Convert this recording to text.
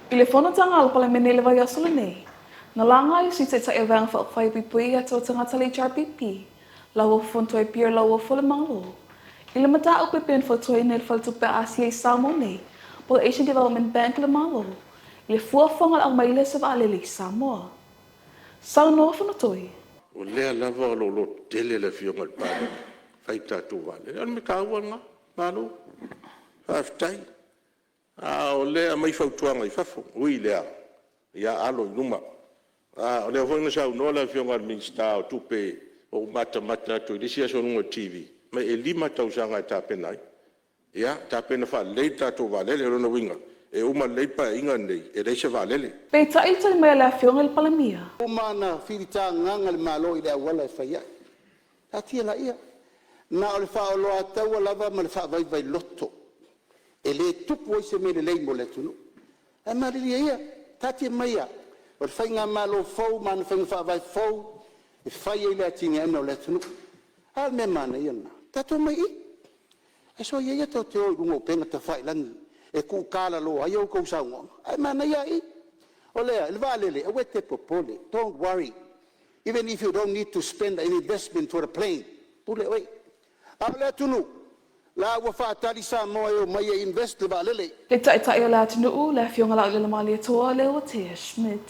Telefono tangal pala menele vai asolo nei. Nalanga si te e vang fai pipui ato tanga tali HRPP. Lawo fonto e pier lawo fola Malo. Ile mata o pepen foto e nel faltu pe asia samo nei. Pol Asian Development Bank le Malo. Ile fua fongal ang maile sa valele Samoa. Sao no fono toi. O lea lava lo tele le fionga le pāle. Fai tātou vale. An me kāua ngā, Malo. Haftai. O lea mai fautuaga I fafo. Ui lea. Ia alo I luma. O lea whanga sau nola fionga le minsta o tupe o mata atu. Disi aso nunga TV. Mai e 5 tausanga tāpenai. Ia, tāpena wha lei tātou vale le rona winga. E uma leipa inga nei, e reisa valele. Pe taitai mai la fionga le palamia. Uma na whirita nganga le Malo I le awala e whaia. Tatia la ia. Na o le whaoloa taua lava ma le whaavai loto. E le tupu o se mele lei mo le tunu. E mariri ia, tatia mai ia. O le whainga Malo fau, ma na whainga whaavai fau. E whaia I le atinga ena o le tunu. Al me mana ia na. Tato mai I. E so ia tau te oi rungo penga ta whailangi. E ku kala lo ai o ko saunga ai mana ia I o lea le valele e wete popole don't worry even if you don't need to spend any investment for a plane pule oi ala tunu la wa fa tali sa mo e mai invest le valele Le taitai o la tunu la fionga la le mali toa le o te Schmidt.